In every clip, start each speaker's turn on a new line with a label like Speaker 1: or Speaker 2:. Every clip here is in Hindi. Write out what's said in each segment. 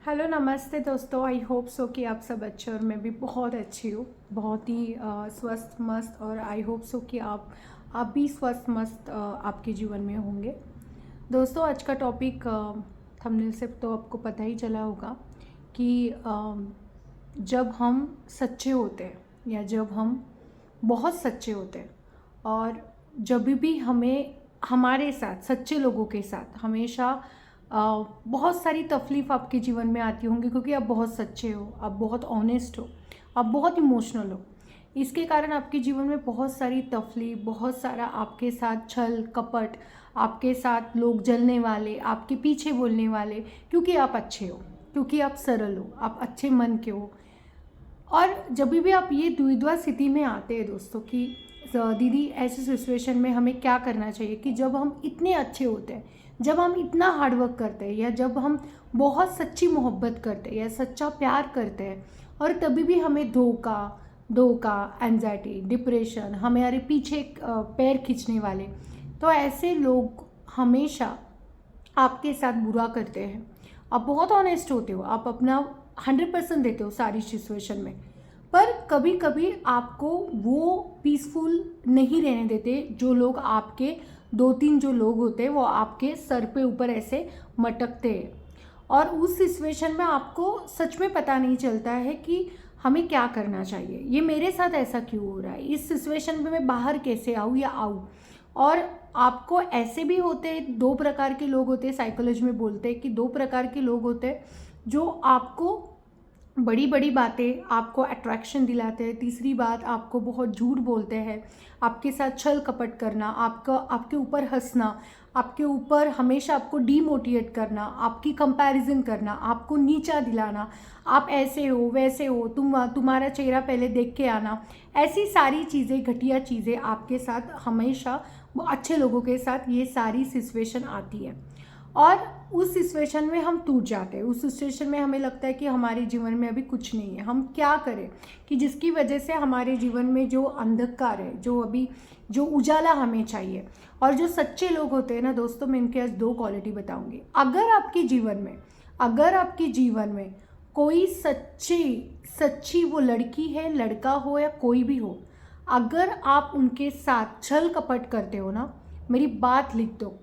Speaker 1: हेलो नमस्ते दोस्तों। आई होप सो कि आप सब अच्छे और मैं भी बहुत अच्छी हूँ, बहुत ही स्वस्थ मस्त। और आई होप सो कि आप भी स्वस्थ मस्त आपके जीवन में होंगे। दोस्तों, आज का टॉपिक थंबनेल से तो आपको पता ही चला होगा कि जब हम सच्चे होते हैं या जब हम बहुत सच्चे होते हैं और जब भी हमें हमारे साथ सच्चे लोगों के साथ हमेशा बहुत सारी तकलीफ़ आपके जीवन में आती होंगी, क्योंकि आप बहुत सच्चे हो, आप बहुत ऑनेस्ट हो, आप बहुत इमोशनल हो। इसके कारण आपके जीवन में बहुत सारी तकलीफ, बहुत सारा आपके साथ छल कपट, आपके साथ लोग जलने वाले, आपके पीछे बोलने वाले, क्योंकि आप अच्छे हो, क्योंकि आप सरल हो, आप अच्छे मन के हो। और जब भी आप ये द्विधा स्थिति में आते हैं दोस्तों कि दीदी ऐसे सिचुएशन में हमें क्या करना चाहिए, कि जब हम इतने अच्छे होते हैं, जब हम इतना हार्डवर्क करते हैं, या जब हम बहुत सच्ची मोहब्बत करते हैं या सच्चा प्यार करते हैं, और तभी भी हमें धोखा धोखा एंजाइटी, डिप्रेशन, हमारे पीछे पैर खींचने वाले, तो ऐसे लोग हमेशा आपके साथ बुरा करते हैं। आप बहुत ऑनेस्ट होते हो, आप अपना 100% देते हो सारी सिचुएशन में, पर कभी कभी आपको वो पीसफुल नहीं रहने देते। जो लोग आपके दो तीन जो लोग होते हैं वो आपके सर पे ऊपर ऐसे मटकते हैं, और उस सिचुएशन में आपको सच में पता नहीं चलता है कि हमें क्या करना चाहिए, ये मेरे साथ ऐसा क्यों हो रहा है, इस सिचुएशन में मैं बाहर कैसे आऊँ या आऊँ। और आपको ऐसे भी होते हैं, दो प्रकार के लोग होते हैं, साइकोलॉजी में बोलते हैं कि दो प्रकार के लोग होते हैं जो आपको बड़ी बड़ी बातें, आपको अट्रैक्शन दिलाते हैं। तीसरी बात, आपको बहुत झूठ बोलते हैं, आपके साथ छल कपट करना, आपके ऊपर हंसना, आपके ऊपर हमेशा आपको डीमोटिवेट करना, आपकी कंपैरिजन करना, आपको नीचा दिलाना, आप ऐसे हो वैसे हो, तुम्हारा चेहरा पहले देख के आना। ऐसी सारी चीज़ें, घटिया चीज़ें आपके साथ हमेशा, वो अच्छे लोगों के साथ ये सारी सिचुएशन आती है। और उस सिचुएशन में हम टूट जाते हैं, उस सिचुएशन में हमें लगता है कि हमारे जीवन में अभी कुछ नहीं है, हम क्या करें, कि जिसकी वजह से हमारे जीवन में जो अंधकार है, जो अभी जो उजाला हमें चाहिए। और जो सच्चे लोग होते हैं ना दोस्तों, मैं इनके आज दो क्वालिटी बताऊंगी। अगर आपके जीवन में कोई सच्ची सच्ची वो लड़की है, लड़का हो या कोई भी हो, अगर आप उनके साथ छल कपट करते हो ना, मेरी बात लिख दो,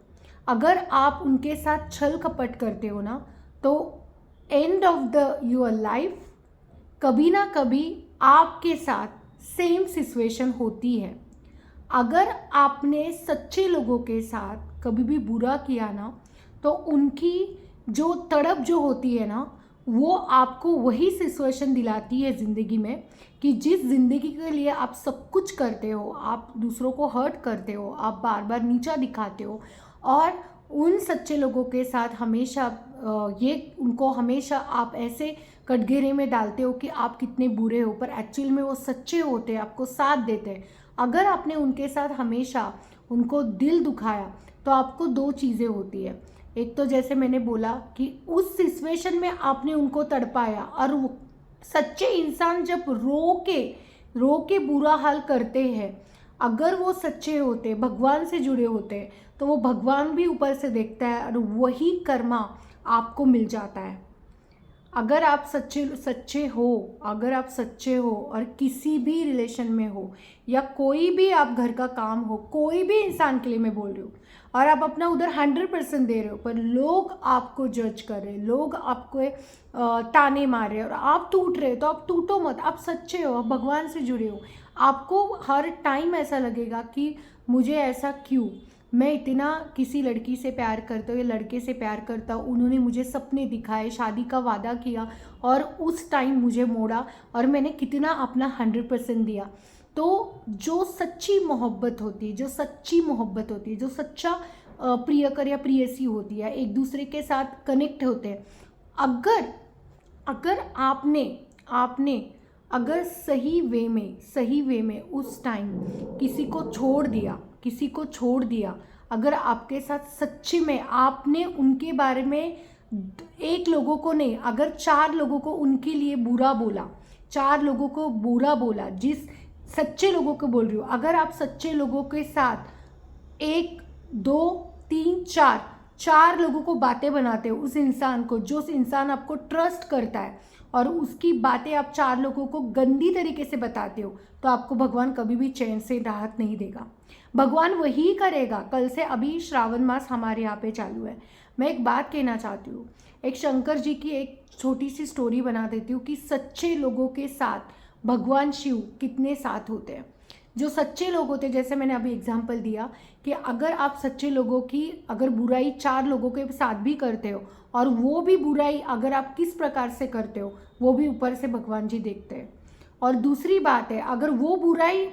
Speaker 1: अगर आप उनके साथ छल कपट करते हो ना, तो end of the your life कभी ना कभी आपके साथ सेम सिचुएशन होती है। अगर आपने सच्चे लोगों के साथ कभी भी बुरा किया ना, तो उनकी जो तड़प जो होती है ना, वो आपको वही सिचुएशन दिलाती है ज़िंदगी में, कि जिस ज़िंदगी के लिए आप सब कुछ करते हो, आप दूसरों को हर्ट करते हो, आप बार बार नीचा दिखाते हो, और उन सच्चे लोगों के साथ हमेशा ये उनको हमेशा आप ऐसे कटघरे में डालते हो कि आप कितने बुरे हो, पर एक्चुअल में वो सच्चे होते हैं, आपको साथ देते हैं। अगर आपने उनके साथ हमेशा उनको दिल दुखाया, तो आपको दो चीज़ें होती है। एक तो जैसे मैंने बोला कि उस सिचुएशन में आपने उनको तड़पाया, और वो सच्चे इंसान जब रो के बुरा हाल करते हैं, अगर वो सच्चे होते, भगवान से जुड़े होते, तो वो भगवान भी ऊपर से देखता है और वही कर्मा आपको मिल जाता है। अगर आप अगर आप सच्चे हो और किसी भी रिलेशन में हो, या कोई भी आप घर का काम हो, कोई भी इंसान के लिए मैं बोल रही हूँ, और आप अपना उधर 100% दे रहे हो, पर लोग आपको जज कर रहे हैं, लोग आपको ताने मार रहे हैं, और आप टूट रहे हो, तो आप टूटो मत, आप सच्चे हो, आप भगवान से जुड़े हो। आपको हर टाइम ऐसा लगेगा कि मुझे ऐसा क्यों, मैं इतना किसी लड़की से प्यार करता हूँ या लड़के से प्यार करता हूँ, उन्होंने मुझे सपने दिखाए, शादी का वादा किया, और उस टाइम मुझे मोड़ा, और मैंने कितना अपना 100% दिया। तो जो सच्ची मोहब्बत होती है, जो सच्ची मोहब्बत होती है, जो सच्चा प्रियकर या प्रियसी होती है, एक दूसरे के साथ कनेक्ट होते हैं। अगर अगर आपने आपने अगर सही वे में उस टाइम किसी को छोड़ दिया, अगर आपके साथ सच्ची में आपने उनके बारे में एक लोगों को नहीं, अगर चार लोगों को उनके लिए बुरा बोला, चार लोगों को बुरा बोला, जिस सच्चे लोगों को बोल रही हूँ, अगर आप सच्चे लोगों के साथ एक दो तीन चार 4 लोगों को बातें बनाते हो, उस इंसान को, जो उस इंसान आपको ट्रस्ट करता है और उसकी बातें आप 4 लोगों को गंदी तरीके से बताते हो, तो आपको भगवान कभी भी चैन से राहत नहीं देगा। भगवान वही करेगा। कल से अभी श्रावण मास हमारे यहाँ पे चालू है। मैं एक बात कहना चाहती हूँ, एक शंकर जी की एक छोटी सी स्टोरी बना देती हूँ कि सच्चे लोगों के साथ भगवान शिव कितने साथ होते हैं। जो सच्चे लोग होते हैं, जैसे मैंने अभी एग्जांपल दिया कि अगर आप सच्चे लोगों की अगर बुराई 4 लोगों के साथ भी करते हो और वो भी बुराई अगर आप किस प्रकार से करते हो, वो भी ऊपर से भगवान जी देखते हैं। और दूसरी बात है, अगर वो बुराई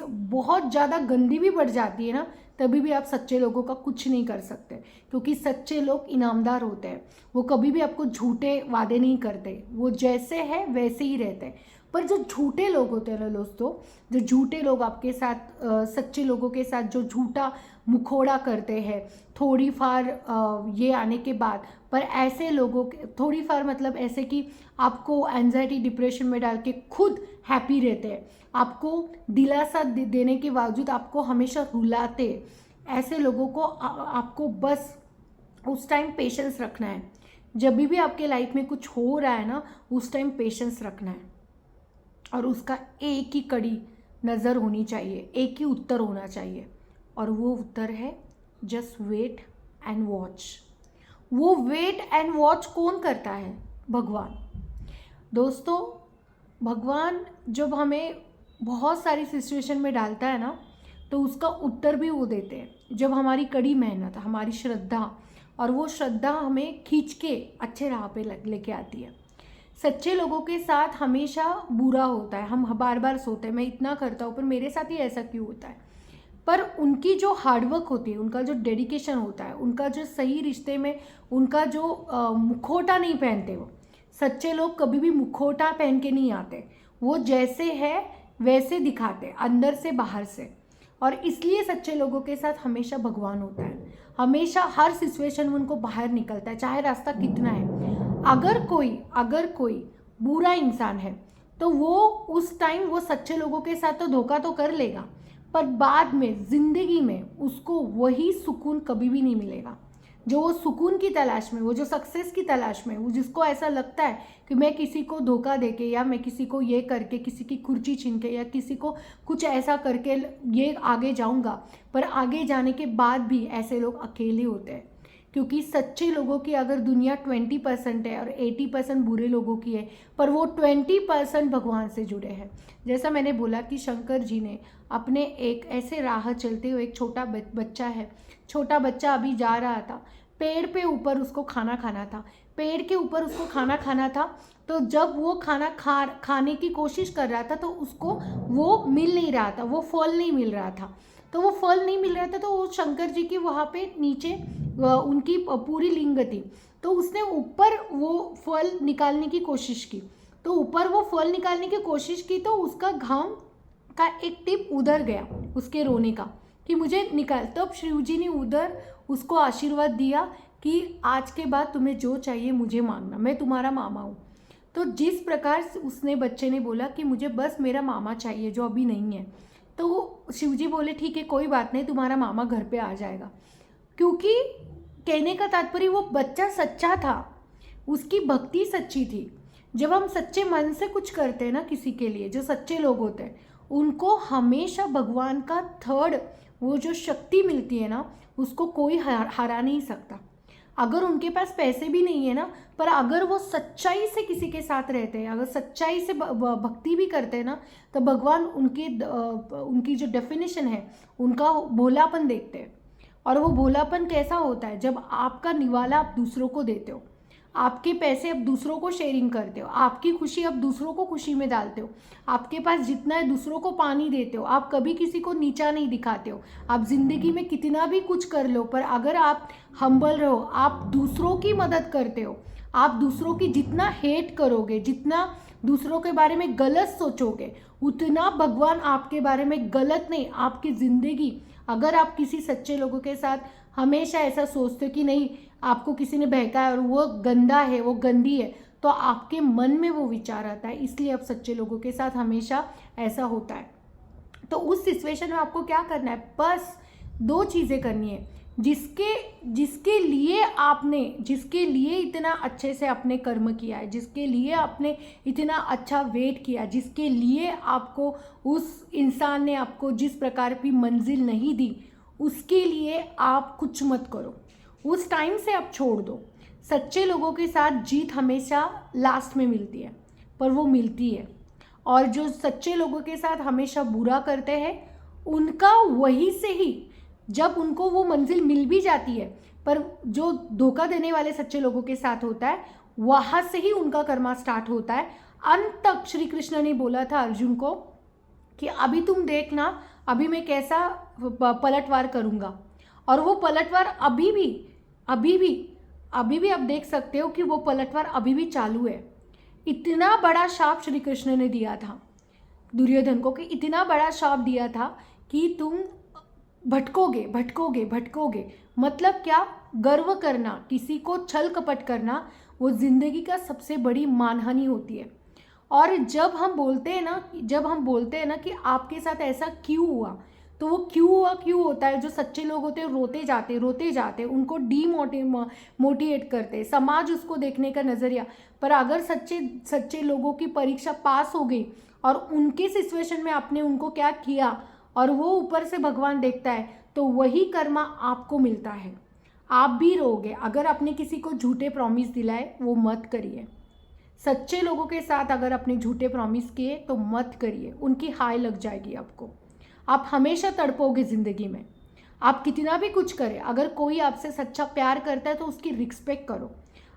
Speaker 1: बहुत ज़्यादा गंदी भी बढ़ जाती है ना, तभी भी आप सच्चे लोगों का कुछ नहीं कर सकते, क्योंकि सच्चे लोग इनामदार होते हैं। वो कभी भी आपको झूठे वादे नहीं करते, वो जैसे है वैसे ही रहते हैं। पर जो झूठे लोग होते हैं ना दोस्तों, जो झूठे लोग आपके साथ सच्चे लोगों के साथ जो झूठा मुखोड़ा करते हैं थोड़ी फार ये आने के बाद, पर ऐसे लोगों के थोड़ी फार मतलब ऐसे कि आपको एंजाइटी डिप्रेशन में डाल के खुद हैप्पी रहते हैं, आपको दिलासा देने के बावजूद आपको हमेशा रुलाते, ऐसे लोगों को आपको बस उस टाइम पेशेंस रखना है। जब भी आपके लाइफ में कुछ हो रहा है ना, उस टाइम पेशेंस रखना है और उसका एक ही कड़ी नज़र होनी चाहिए, एक ही उत्तर होना चाहिए, और वो उत्तर है जस्ट वेट एंड वॉच। वो वेट एंड वॉच कौन करता है? भगवान। दोस्तों, भगवान जब हमें बहुत सारी सिचुएशन में डालता है ना, तो उसका उत्तर भी वो देते हैं जब हमारी कड़ी मेहनत, हमारी श्रद्धा, और वो श्रद्धा हमें खींच के अच्छे राह पे लेके आती है। सच्चे लोगों के साथ हमेशा बुरा होता है, हम बार बार सोते हैं मैं इतना करता हूँ पर मेरे साथ ही ऐसा क्यों होता है। पर उनकी जो हार्डवर्क होती है, उनका जो डेडिकेशन होता है, उनका जो सही रिश्ते में उनका जो मुखौटा नहीं पहनते, वो सच्चे लोग कभी भी मुखौटा पहन के नहीं आते, वो जैसे है वैसे दिखाते, अंदर से बाहर से। और इसलिए सच्चे लोगों के साथ हमेशा भगवान होता है, हमेशा हर सिचुएशन में उनको बाहर निकलता है, चाहे रास्ता कितना है। अगर कोई बुरा इंसान है तो वो उस टाइम वो सच्चे लोगों के साथ तो धोखा तो कर लेगा, पर बाद में ज़िंदगी में उसको वही सुकून कभी भी नहीं मिलेगा जो वो सुकून की तलाश में, वो जो सक्सेस की तलाश में, वो जिसको ऐसा लगता है कि मैं किसी को धोखा देके या मैं किसी को ये करके, किसी की कुर्सी छीन के या किसी को कुछ ऐसा करके ये आगे जाऊंगा, पर आगे जाने के बाद भी ऐसे लोग अकेले होते हैं। क्योंकि सच्चे लोगों की अगर दुनिया 20% है और 80% बुरे लोगों की है, पर वो 20% भगवान से जुड़े हैं। जैसा मैंने बोला कि शंकर जी ने अपने एक ऐसे राह चलते हुए, एक छोटा बच्चा है, छोटा बच्चा अभी जा रहा था, पेड़ पे ऊपर उसको खाना खाना था, पेड़ के ऊपर उसको खाना खाना था, तो जब वो खाना खाने की कोशिश कर रहा था तो उसको वो मिल नहीं रहा था, वो फल नहीं मिल रहा था। तो वो फल नहीं मिल रहा था तो वो शंकर जी की वहाँ पे नीचे उनकी पूरी लिंग थी, तो उसने ऊपर वो फल निकालने की कोशिश की, तो ऊपर वो फल निकालने की कोशिश की तो उसका घाम का एक टिप उधर गया उसके रोने का कि मुझे निकाल। तब तो शिव जी ने उधर उसको आशीर्वाद दिया कि आज के बाद तुम्हें जो चाहिए मुझे मांगना, मैं तुम्हारा मामा हूँ। तो जिस प्रकार उसने बच्चे ने बोला कि मुझे बस मेरा मामा चाहिए जो अभी नहीं है, तो शिवजी बोले ठीक है कोई बात नहीं, तुम्हारा मामा घर पे आ जाएगा। क्योंकि कहने का तात्पर्य वो बच्चा सच्चा था, उसकी भक्ति सच्ची थी। जब हम सच्चे मन से कुछ करते हैं ना किसी के लिए, जो सच्चे लोग होते हैं उनको हमेशा भगवान का थर्ड वो जो शक्ति मिलती है ना, उसको कोई हरा नहीं सकता। अगर उनके पास पैसे भी नहीं है ना, पर अगर वो सच्चाई से किसी के साथ रहते हैं, अगर सच्चाई से भक्ति भी करते हैं ना, तो भगवान उनकी जो डेफिनेशन है उनका भोलापन देखते हैं। और वो भोलापन कैसा होता है? जब आपका निवाला आप दूसरों को देते हो, आपके पैसे आप दूसरों को शेयरिंग करते हो, आपकी खुशी आप दूसरों को खुशी में डालते हो, आपके पास जितना है दूसरों को पानी देते हो, आप कभी किसी को नीचा नहीं दिखाते हो। आप ज़िंदगी में कितना भी कुछ कर लो, पर अगर आप हम्बल रहो, आप दूसरों की मदद करते हो, आप दूसरों की जितना हेट करोगे, जितना दूसरों के बारे में गलत सोचोगे, उतना भगवान आपके बारे में गलत नहीं, आपकी ज़िंदगी, अगर आप किसी सच्चे लोगों के साथ हमेशा ऐसा सोचते हो कि नहीं आपको किसी ने बहकाया और वो गंदा है, वो गंदी है, तो आपके मन में वो विचार आता है। इसलिए आप सच्चे लोगों के साथ हमेशा ऐसा होता है। तो उस सिचुएशन में आपको क्या करना है? बस 2 चीज़ें करनी है जिसके लिए इतना अच्छे से आपने कर्म किया है, जिसके लिए आपने इतना अच्छा वेट किया, जिसके लिए आपको उस इंसान ने आपको जिस प्रकार की मंजिल नहीं दी, उसके लिए आप कुछ मत करो। उस टाइम से आप छोड़ दो। सच्चे लोगों के साथ जीत हमेशा लास्ट में मिलती है, पर वो मिलती है। और जो सच्चे लोगों के साथ हमेशा बुरा करते हैं, उनका वहीं से ही जब उनको वो मंजिल मिल भी जाती है, पर जो धोखा देने वाले सच्चे लोगों के साथ होता है, वहाँ से ही उनका कर्मा स्टार्ट होता है। अंत तक श्री कृष्ण ने बोला था अर्जुन को कि अभी तुम देखना, अभी मैं कैसा पलटवार करूँगा। और वो पलटवार अभी भी आप देख सकते हो कि वो पलटवार अभी भी चालू है। इतना बड़ा शाप श्री कृष्ण ने दिया था दुर्योधन को, कि इतना बड़ा शाप दिया था कि तुम भटकोगे। मतलब क्या? गर्व करना, किसी को छल कपट करना, वो जिंदगी का सबसे बड़ी मानहानि होती है। और जब हम बोलते हैं ना कि आपके साथ ऐसा क्यों हुआ, तो वो क्यों होता है। जो सच्चे लोग होते हैं रोते जाते, उनको मोटिवेट करते, समाज उसको देखने का नज़रिया। पर अगर सच्चे लोगों की परीक्षा पास हो गई और उनके सिचुएशन में आपने उनको क्या किया, और वो ऊपर से भगवान देखता है, तो वही कर्मा आपको मिलता है। आप भी रोगे। अगर आपने किसी को झूठे प्रॉमिस दिलाए, वो मत करिए। सच्चे लोगों के साथ अगर आपने झूठे प्रॉमिस किए तो मत करिए, उनकी हाय लग जाएगी आपको। आप हमेशा तड़पोगे ज़िंदगी में। आप कितना भी कुछ करें, अगर कोई आपसे सच्चा प्यार करता है तो उसकी रिस्पेक्ट करो।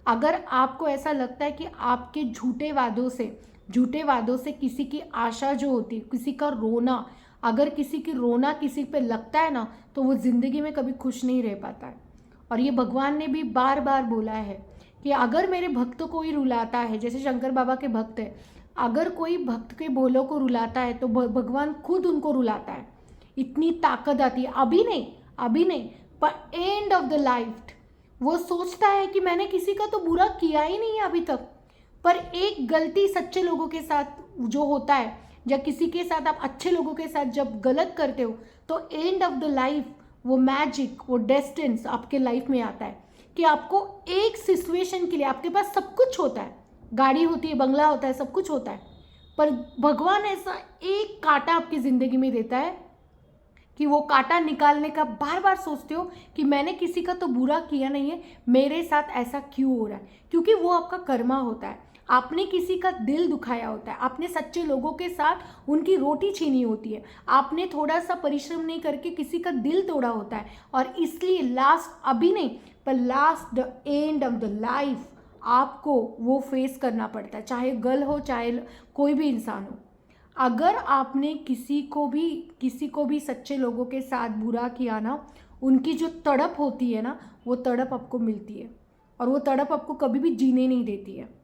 Speaker 1: अगर आपको ऐसा लगता है कि आपके झूठे वादों से किसी की आशा जो होती है, किसी का रोना, अगर किसी की रोना किसी पे लगता है ना, तो वो ज़िंदगी में कभी खुश नहीं रह पाता है। और ये भगवान ने भी बार बार बोला है कि अगर मेरे भक्त को ही रुलाता है, जैसे शंकर बाबा के भक्त है, अगर कोई भक्त के बोलों को रुलाता है तो भगवान खुद उनको रुलाता है। इतनी ताकत आती है। अभी नहीं, पर एंड ऑफ द लाइफ वो सोचता है कि मैंने किसी का तो बुरा किया ही नहीं है अभी तक। पर एक गलती सच्चे लोगों के साथ जो होता है, या किसी के साथ आप अच्छे लोगों के साथ जब गलत करते हो, तो एंड ऑफ द लाइफ वो मैजिक, वो डेस्टिन्स आपके लाइफ में आता है कि आपको एक सिचुएशन के लिए, आपके पास सब कुछ होता है, गाड़ी होती है, बंगला होता है, सब कुछ होता है, पर भगवान ऐसा एक कांटा आपकी ज़िंदगी में देता है कि वो कांटा निकालने का बार बार सोचते हो कि मैंने किसी का तो बुरा किया नहीं है, मेरे साथ ऐसा क्यों हो रहा है। क्योंकि वो आपका कर्मा होता है। आपने किसी का दिल दुखाया होता है, आपने सच्चे लोगों के साथ उनकी रोटी छीनी होती है, आपने थोड़ा सा परिश्रम नहीं करके किसी का दिल तोड़ा होता है, और इसलिए last the end of the life आपको वो फेस करना पड़ता है, चाहे गर्ल हो, चाहे कोई भी इंसान हो। अगर आपने किसी को भी सच्चे लोगों के साथ बुरा किया ना, उनकी जो तड़प होती है ना, वो तड़प आपको मिलती है, और वो तड़प आपको कभी भी जीने नहीं देती है।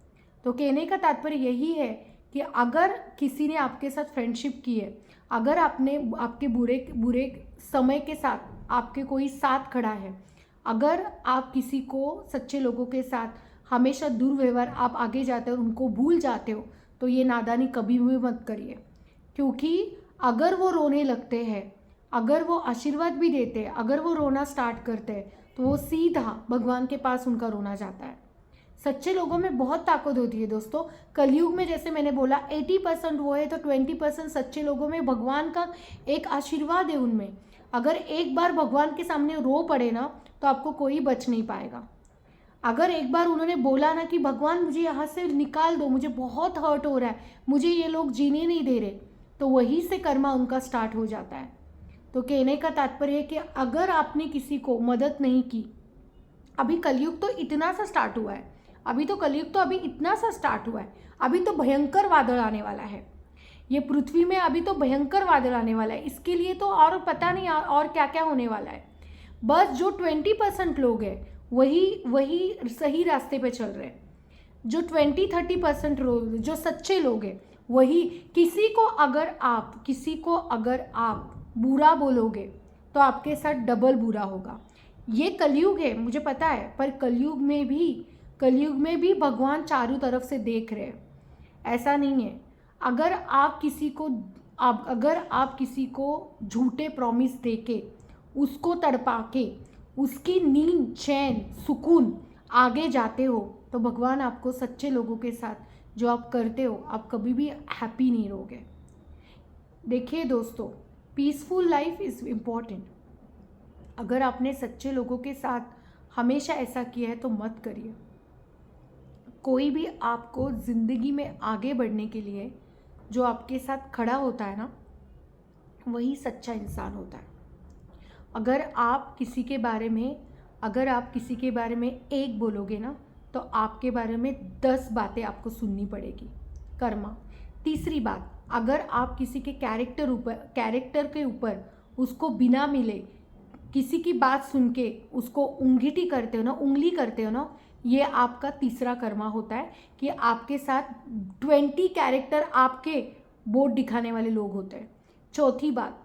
Speaker 1: तो कहने का तात्पर्य यही है कि अगर किसी ने आपके साथ फ्रेंडशिप की है, अगर आपके बुरे समय के साथ आपके कोई साथ खड़ा है, अगर आप किसी को सच्चे लोगों के साथ हमेशा दुर्व्यवहार आप आगे जाते हो, उनको भूल जाते हो, तो ये नादानी कभी भी मत करिए। क्योंकि अगर वो रोने लगते हैं, अगर वो आशीर्वाद भी देते हैं, अगर वो रोना स्टार्ट करते हैं, तो वो सीधा भगवान के पास उनका रोना जाता है। सच्चे लोगों में बहुत ताकत होती है दोस्तों। कलयुग में जैसे मैंने बोला 80% वो है, तो 20% सच्चे लोगों में भगवान का एक आशीर्वाद है उनमें। अगर एक बार भगवान के सामने रो पड़े ना, तो आपको कोई बच नहीं पाएगा। अगर एक बार उन्होंने बोला ना कि भगवान मुझे यहाँ से निकाल दो, मुझे बहुत हर्ट हो रहा है, मुझे ये लोग जीने नहीं दे रहे, तो वहीं से कर्मा उनका स्टार्ट हो जाता है। तो कहने का तात्पर्य है कि अगर आपने किसी को मदद नहीं की, अभी कलयुग तो इतना सा स्टार्ट हुआ है, अभी तो भयंकर वादळ आने वाला है। ये पृथ्वी में अभी तो भयंकर वादळ आने वाला है। इसके लिए तो और पता नहीं और क्या क्या होने वाला है। बस जो 20% लोग हैं वही सही रास्ते पे चल रहे हैं। जो 20-30% लोग, जो सच्चे लोग हैं, वही किसी को अगर आप बुरा बोलोगे तो आपके साथ डबल बुरा होगा। ये कलयुग है, मुझे पता है, पर कलयुग में भी भगवान चारों तरफ से देख रहे हैं। ऐसा नहीं है। अगर आप किसी को झूठे प्रॉमिस देके, उसको तड़पा के, उसकी नींद, चैन, सुकून आगे जाते हो, तो भगवान आपको सच्चे लोगों के साथ जो आप करते हो, आप कभी भी हैप्पी नहीं रहोगे। देखिए दोस्तों, पीसफुल लाइफ इज़ इम्पॉर्टेंट। अगर आपने सच्चे लोगों के साथ हमेशा ऐसा किया है तो मत करिए। कोई भी आपको ज़िंदगी में आगे बढ़ने के लिए जो आपके साथ खड़ा होता है ना, वही सच्चा इंसान होता है। अगर आप किसी के बारे में एक बोलोगे ना, तो आपके बारे में 10 बातें आपको सुननी पड़ेगी। कर्मा। तीसरी बात, अगर आप किसी के कैरेक्टर के ऊपर उसको बिना मिले किसी की बात सुन के उसको उंगली करते हो ना, ये आपका तीसरा कर्मा होता है कि आपके साथ 20 कैरेक्टर आपके बोर्ड दिखाने वाले लोग होते हैं। चौथी बात,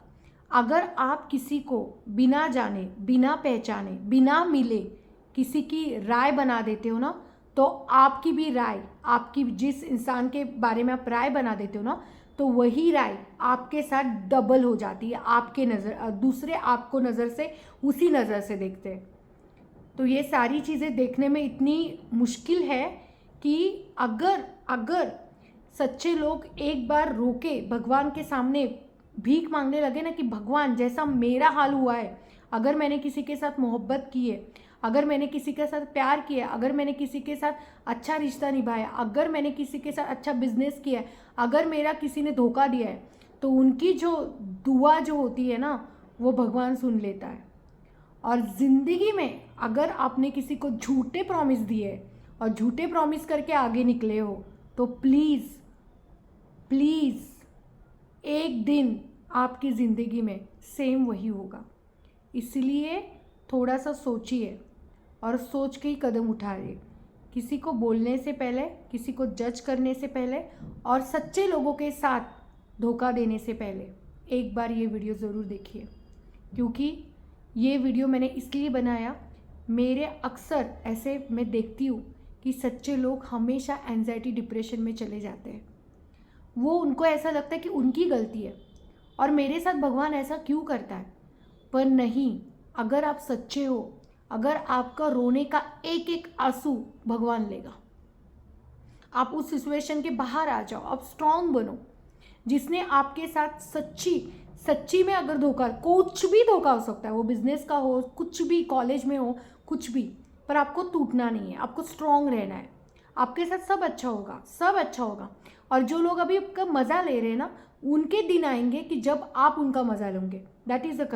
Speaker 1: अगर आप किसी को बिना जाने, बिना पहचाने, बिना मिले किसी की राय बना देते हो ना, तो आपकी भी राय, आपकी जिस इंसान के बारे में आप राय बना देते हो ना, तो वही राय आपके साथ डबल हो जाती है। आपके दूसरे आपको उसी नज़र से देखते हैं। तो ये सारी चीज़ें देखने में इतनी मुश्किल है कि अगर सच्चे लोग एक बार रोके, भगवान के सामने भीख मांगने लगे ना कि भगवान, जैसा मेरा हाल हुआ है, अगर मैंने किसी के साथ मोहब्बत की है, अगर मैंने किसी के साथ प्यार किया, अगर मैंने किसी के साथ अच्छा रिश्ता निभाया, अगर मैंने किसी के साथ अच्छा बिजनेस किया है, अगर मेरा किसी ने धोखा दिया है, तो उनकी जो दुआ जो होती है ना, वो भगवान सुन लेता है। और ज़िंदगी में अगर आपने किसी को झूठे प्रॉमिस दिए और झूठे प्रॉमिस करके आगे निकले हो, तो प्लीज़ एक दिन आपकी ज़िंदगी में सेम वही होगा। इसलिए थोड़ा सा सोचिए और सोच के ही कदम उठाइए। किसी को बोलने से पहले, किसी को जज करने से पहले और सच्चे लोगों के साथ धोखा देने से पहले एक बार ये वीडियो ज़रूर देखिए, क्योंकि ये वीडियो मैंने इसलिए बनाया, मेरे अक्सर ऐसे मैं देखती हूँ कि सच्चे लोग हमेशा एंजाइटी, डिप्रेशन में चले जाते हैं। वो उनको ऐसा लगता है कि उनकी गलती है और मेरे साथ भगवान ऐसा क्यों करता है। पर नहीं, अगर आप सच्चे हो, अगर आपका रोने का एक एक आंसू भगवान लेगा, आप उस सिचुएशन के बाहर आ जाओ, आप स्ट्रांग बनो। जिसने आपके साथ सच्ची में अगर धोखा, कुछ भी धोखा हो सकता है, वो बिजनेस का हो, कुछ भी, कॉलेज में हो, कुछ भी, पर आपको टूटना नहीं है, आपको स्ट्रांग रहना है। आपके साथ सब अच्छा होगा, सब अच्छा होगा। और जो लोग अभी आपका मज़ा ले रहे हैं ना, उनके दिन आएंगे कि जब आप उनका मज़ा लोगे। That is the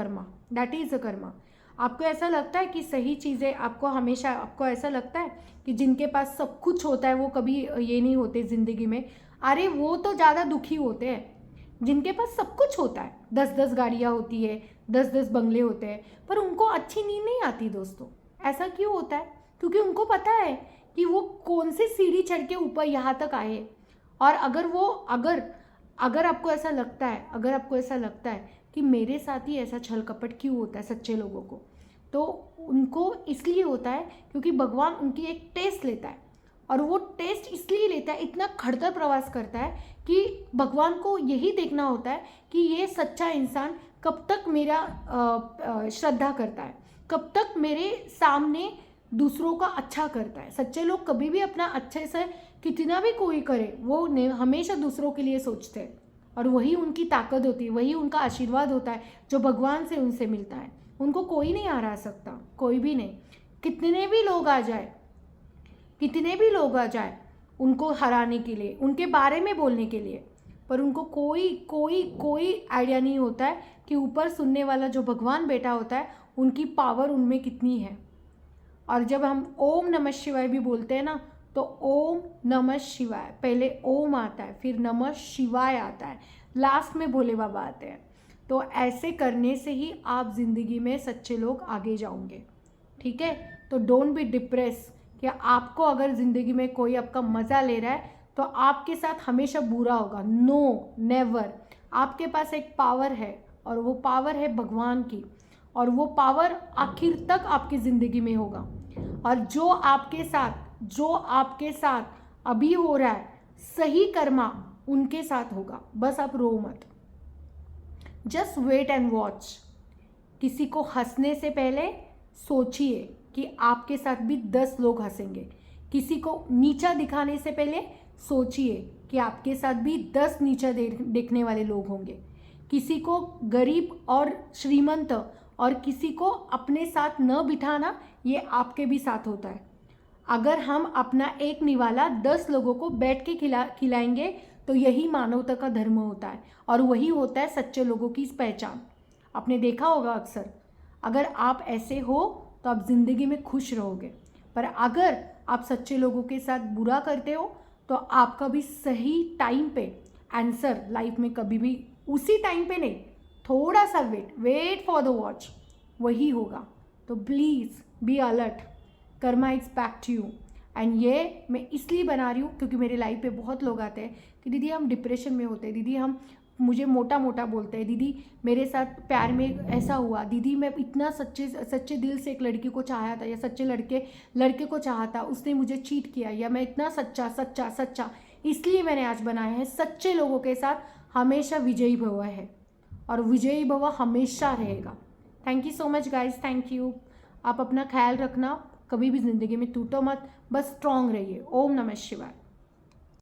Speaker 1: Karma. आपको ऐसा लगता है कि सही चीज़ें आपको हमेशा, आपको ऐसा लगता है कि जिनके पास सब कुछ होता है वो कभी ये नहीं होते ज़िंदगी में। अरे वो तो ज़्यादा दुखी होते हैं जिनके पास सब कुछ होता है। 10-10 गाड़ियाँ होती है, 10-10 बंगले होते हैं, पर उनको अच्छी नींद नहीं आती दोस्तों। ऐसा क्यों होता है? क्योंकि उनको पता है कि वो कौन सी सीढ़ी चढ़ के ऊपर यहाँ तक आए। और अगर आपको ऐसा लगता है कि मेरे साथ ही ऐसा छल कपट क्यों होता है सच्चे लोगों को, तो उनको इसलिए होता है क्योंकि भगवान उनकी एक टेस्ट लेता है। और वो टेस्ट इसलिए लेता है, इतना खड़तर प्रवास करता है कि भगवान को यही देखना होता है कि ये सच्चा इंसान कब तक मेरा श्रद्धा करता है, कब तक मेरे सामने दूसरों का अच्छा करता है। सच्चे लोग कभी भी अपना अच्छे से कितना भी कोई करे, वो हमेशा दूसरों के लिए सोचते हैं। और वही उनकी ताकत होती है, वही उनका आशीर्वाद होता है जो भगवान से उनसे मिलता है। उनको कोई नहीं हरा सकता, कोई भी नहीं। कितने भी लोग आ जाए उनको हराने के लिए, उनके बारे में बोलने के लिए, पर उनको कोई आइडिया नहीं होता है कि ऊपर सुनने वाला जो भगवान बैठा होता है, उनकी पावर उनमें कितनी है। और जब हम ओम नमः शिवाय भी बोलते हैं ना, तो ओम नमः शिवाय, पहले ओम आता है, फिर नमः शिवाय आता है, लास्ट में भोले बाबा आते हैं। तो ऐसे करने से ही आप ज़िंदगी में सच्चे लोग आगे जाओगे। ठीक है? तो डोंट बी डिप्रेस कि आपको अगर ज़िंदगी में कोई आपका मज़ा ले रहा है तो आपके साथ हमेशा बुरा होगा। No, never. आपके पास एक पावर है और वो पावर है भगवान की, और वो पावर आखिर तक आपकी ज़िंदगी में होगा। और जो आपके साथ अभी हो रहा है, सही कर्मा उनके साथ होगा। बस आप रो मत, जस्ट वेट एंड वॉच। किसी को हंसने से पहले सोचिए कि आपके साथ भी 10 लोग हंसेंगे। किसी को नीचा दिखाने से पहले सोचिए कि आपके साथ भी 10 नीचा देखने वाले लोग होंगे। किसी को गरीब और श्रीमंत और किसी को अपने साथ न बिठाना, ये आपके भी साथ होता है। अगर हम अपना एक निवाला 10 लोगों को बैठ के खिलाएंगे तो यही मानवता का धर्म होता है और वही होता है सच्चे लोगों की पहचान। आपने देखा होगा अक्सर, अगर आप ऐसे हो तो आप ज़िंदगी में खुश रहोगे, पर अगर आप सच्चे लोगों के साथ बुरा करते हो तो आपका भी सही टाइम पे आंसर लाइफ में कभी भी उसी टाइम पे नहीं, थोड़ा सा वेट फॉर द वॉच, वही होगा। तो please be alert, karma it's back to you. And ये मैं इसलिए बना रही हूँ क्योंकि मेरे लाइफ पे बहुत लोग आते हैं कि दीदी हम डिप्रेशन में होते हैं, दीदी हम मुझे मोटा मोटा बोलते हैं, दीदी मेरे साथ प्यार में ऐसा हुआ, दीदी मैं इतना सच्चे दिल से एक लड़की को चाहा था या सच्चे लड़के को चाहा था, उसने मुझे चीट किया, या मैं इतना सच्चा। इसलिए मैंने आज बनाया है सच्चे लोगों के साथ हमेशा विजयी भव है और विजयी भव हमेशा रहेगा। Thank you so much guys, thank you. आप अपना ख्याल रखना, कभी भी ज़िंदगी में टूटो मत, बस स्ट्रॉन्ग रहिए। ओम नमः शिवाय।